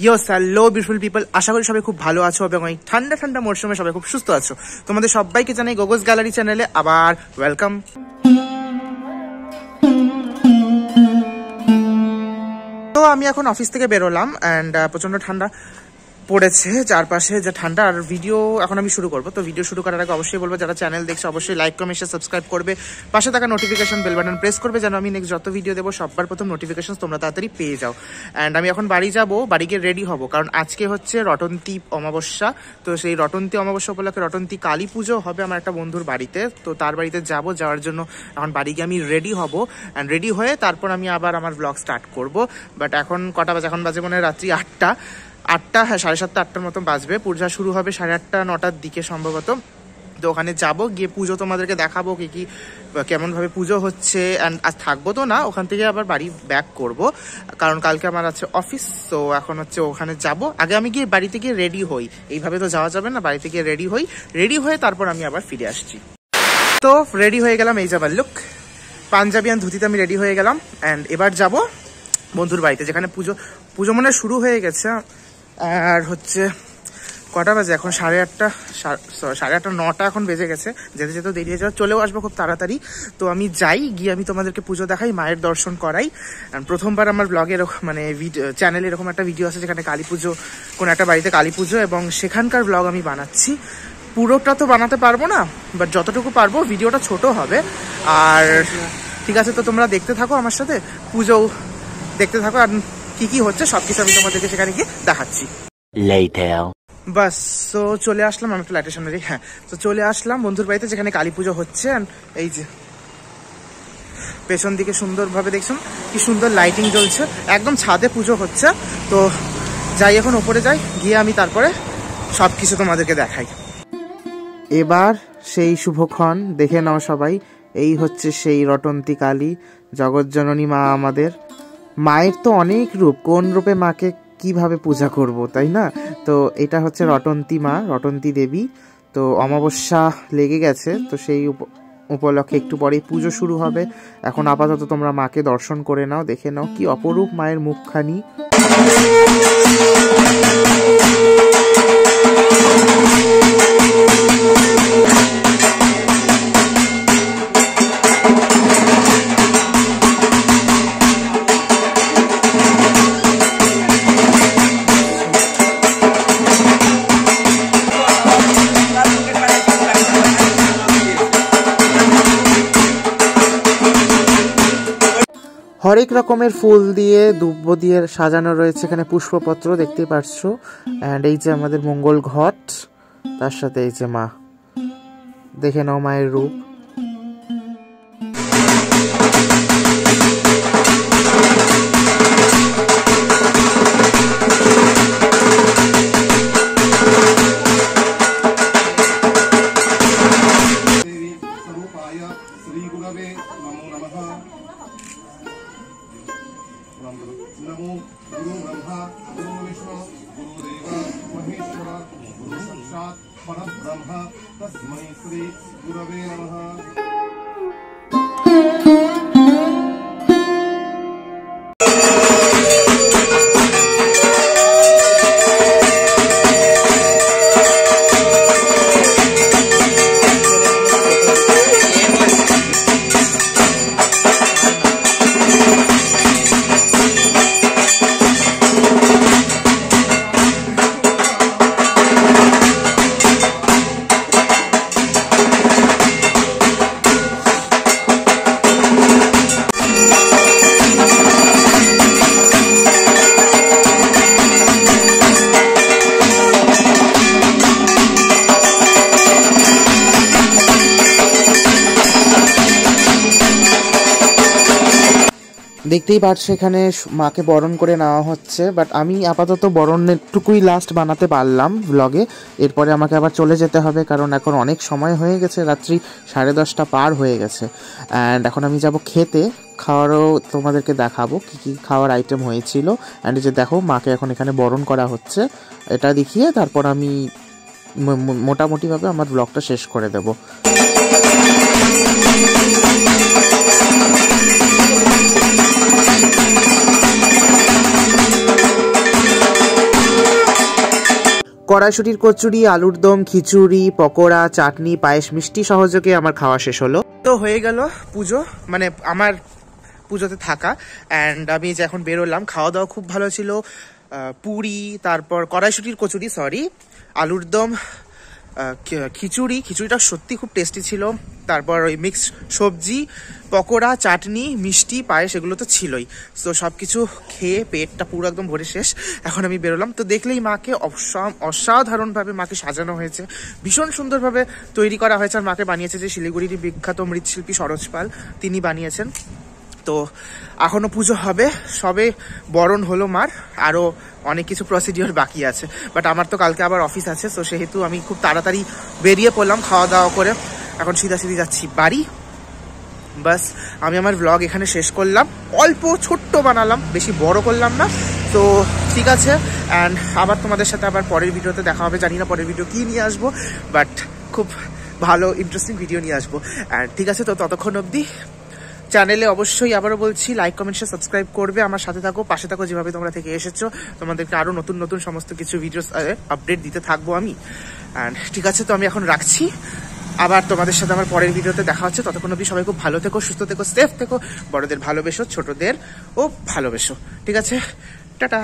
Yes, hello beautiful people, আশা করি সবাই খুব ভালো আছো এবং এই ঠান্ডা ঠান্ডা মরশুমে সবাই খুব সুস্থ আছো। তোমাদের সবাইকে জানাই গোগোস গ্যালারি চ্যানেলে আবার ওয়েলকাম। তো আমি এখন অফিস থেকে বেরোলাম অ্যান্ড প্রচণ্ড ঠান্ডা পড়েছে চারপাশে, যা ঠান্ডা। আর ভিডিও এখন আমি শুরু করবো। তো ভিডিও শুরু করার আগে অবশ্যই বলবো, যারা চ্যানেল দেখছে অবশ্যই লাইক কমেন্ট সাবস্ক্রাইব করবে, পাশে থাকা নোটিফিকেশন বেল বাটন প্রেস করবে যেন আমি নেক্সট যত ভিডিও দেবো সবার প্রথম নোটিফিকেশন তোমরা তাড়াতাড়ি পেয়ে যাও। অ্যান্ড আমি এখন বাড়ি যাবো, বাড়ি গিয়ে রেডি হবো, কারণ আজকে হচ্ছে রটন্তী অমাবস্যা। তো সেই রটন্তী অমাবস্যা উপলক্ষে রটন্তী কালী পুজো হবে আমার একটা বন্ধুর বাড়িতে। তো তার বাড়িতে যাবো, যাওয়ার জন্য এখন বাড়ি গিয়ে আমি রেডি হবো। অ্যান্ড রেডি হয়ে তারপর আমি আবার আমার ব্লগ স্টার্ট করবো। বাট এখন কটা বাজে? এখন বাজে মনে হয় রাত্রি 8টা, হ্যাঁ 7:30 8টার মতো বাজবে। পূজা শুরু হবে 8:30 9টার দিকে সম্ভবত। তো ওখানে যাবো, গিয়ে পুজো তোমাদেরকে দেখাবো কি কেমনভাবে পুজো হচ্ছে। অ্যান্ড আজ থাকবো তো না, ওখান থেকে আবার বাড়ি ব্যাক করব, কারণ কালকে আমার আছে অফিস। তো এখন হচ্ছে ওখানে যাব। আগে আমি গিয়ে বাড়িতে গিয়ে রেডি হই, এইভাবে তো যাওয়া যাবে না। বাড়িতে গিয়ে রেডি হয়ে তারপর আমি আবার ফিরে আসছি। তো রেডি হয়ে গেলাম, এই যাবার লুক, পাঞ্জাবি আর ধুতিতে আমি রেডি হয়ে গেলাম। অ্যান্ড এবার যাব বন্ধুর বাড়িতে, যেখানে পুজো মনে শুরু হয়ে গেছে। আর হচ্ছে কটা বাজে এখন? 8:30, 8:30 9টা এখন বেজে গেছে। যেতে যেতে দেরি হয়ে যাওয়া, চলেও আসবো খুব তাড়াতাড়ি। তো আমি যাই, গিয়ে আমি তোমাদেরকে পুজো দেখাই, মায়ের দর্শন করাই। প্রথমবার আমার ব্লগে মানে চ্যানেলে এরকম একটা ভিডিও আছে যেখানে কালী পুজো, কোনো একটা বাড়িতে কালী পুজো, এবং সেখানকার ব্লগ আমি বানাচ্ছি। পুরোটা তো বানাতে পারবো না, বাট যতটুকু পারবো। ভিডিওটা ছোট হবে। আর ঠিক আছে, তো তোমরা দেখতে থাকো, আমার সাথে পুজো দেখতে থাকো, আর কি হচ্ছে সবকিছু আমি তোমাদেরকে সেখানে গিয়ে দেখাচ্ছি। বাস, তো চলে আসলাম আমি একটু লাইটের সামনে। হ্যাঁ, তো চলে আসলাম বন্ধুর বাড়িতে, যেখানে কালী পুজো হচ্ছে। এই যে পেছন দিকে সুন্দরভাবে দেখছেন কি সুন্দর লাইটিং জ্বলছে, একদম ছাদে পুজো হচ্ছে। তো যাই, এখন ওপরে যাই, গিয়ে আমি তারপরে সবকিছু তোমাদেরকে দেখাই। এবার সেই শুভক্ষণ দেখে নাও সবাই। এই হচ্ছে সেই রটন্তী কালী, জগৎজননী মা আমাদের। মায়ের তো অনেক রূপ, কোন রূপে মাকে কিভাবে পূজা করব, তাই না? তো এটা হচ্ছে রটন্তী মা, রটন্তী দেবী। তো অমাবস্যা লেগে গেছে, তো সেই উপলক্ষে একটু পরেই পুজো শুরু হবে। এখন আপাতত তোমরা মাকে দর্শন করে নাও, দেখে নাও কি অপরূপ মায়ের মুখখানি। হরেক রকমের ফুল দিয়ে, দুব্ব দিয়ে সাজানো রয়েছে এখানে, পুষ্পপত্র দেখতে পাচ্ছ। অ্যান্ড এই যে আমাদের মঙ্গল ঘট, তার সাথে এই যে মা, দেখে নাও মায়ের রূপ। नमो गुरु ब्रह्मा गुरु विष्णु गुरुदेव महेश्वर गुरु साक्षात् परब्रह्म तस्मै श्री गुरवे नमः। দেখতেই পাচ্ছ এখানে মাকে বরণ করে নেওয়া হচ্ছে। বাট আমি আপাতত বরণেরটুকুই লাস্ট বানাতে পারলাম ব্লগে। এরপরে আমাকে আবার চলে যেতে হবে, কারণ এখন অনেক সময় হয়ে গেছে, রাত্রি 10:30 পার হয়ে গেছে। অ্যান্ড এখন আমি যাব খেতে, খাওয়ারও তোমাদেরকে দেখাবো কি খাওয়ার আইটেম হয়েছিল। অ্যান্ড যে দেখো মাকে এখন এখানে বরণ করা হচ্ছে, এটা দেখিয়ে তারপর আমি মোটামুটিভাবে আমার ব্লগটা শেষ করে দেব। কড়াইশুটির কচুরি, আলুর দম, খিচুড়ি, পকোড়া, চাটনি, পায়েস, মিষ্টি সহযোগে আমার খাওয়া শেষ হলো। তো হয়ে গেল পুজো, মানে আমার পুজোতে থাকা। অ্যান্ড আমি যে এখন বেরোলাম, খাওয়া দাওয়া খুব ভালো ছিল। পুরি, তারপর কড়াইশুটির কচুরি, আলুর দম, খিচুড়িটা সত্যি খুব টেস্টি ছিল। তারপর ওই মিক্সড সবজি, পকোড়া, চাটনি, মিষ্টি, পায়েস, এগুলো তো ছিলই। তো সব কিছু খেয়ে পেটটা পুরো একদম ভরে শেষ। এখন আমি বেরোলাম। তো দেখলেই মাকে অসাধারণভাবে মাকে সাজানো হয়েছে, ভীষণ সুন্দরভাবে তৈরি করা হয়েছে। আর মাকে বানিয়েছে যে শিলিগুড়ির বিখ্যাত মৃৎশিল্পী সরোজ পাল, তিনি বানিয়েছেন। তো এখনো পুজো হবে, সবে বরণ হলো মার, আরও অনেক কিছু প্রসিডিওর বাকি আছে। বাট আমার তো কালকে আবার অফিস আছে, তো সেহেতু আমি খুব তাড়াতাড়ি বেরিয়ে পড়লাম খাওয়া দাওয়া করে। এখন সিধা যাচ্ছি বাড়ি। বাস, আমি আমার ব্লগ এখানে শেষ করলাম। অল্প ছোট্ট বানালাম, বেশি বড় করলাম না। তো ঠিক আছে, অ্যান্ড আবার তোমাদের সাথে আবার পরের ভিডিওতে দেখা হবে। জানি না পরের ভিডিও কী নিয়ে আসবো, বাট খুব ভালো ইন্টারেস্টিং ভিডিও নিয়ে আসবো। অ্যান্ড ঠিক আছে, তো ততক্ষণ অবধি চ্যানেলে অবশ্যই আবারও বলছি লাইক, কমেন্ট, শেয়ার, সাবস্ক্রাইব করবে। আমার সাথে থাকো, পাশে থাকো, যেভাবে তোমরা থেকে এসেছো। তোমাদেরকে আরও নতুন সমস্ত কিছু ভিডিওস আপডেট দিতে থাকবো আমি। অ্যান্ড ঠিক আছে, তো আমি এখন রাখছি। আবার তোমাদের সাথে আমার পরের ভিডিওতে দেখা হচ্ছে। ততক্ষণ অবধি সবাই খুব ভালো থেকো, সুস্থ থেকো, সেফ থেকো। বড়দের ভালোবেসো, ছোটদের ও ভালোবেসো। ঠিক আছে, টাটা।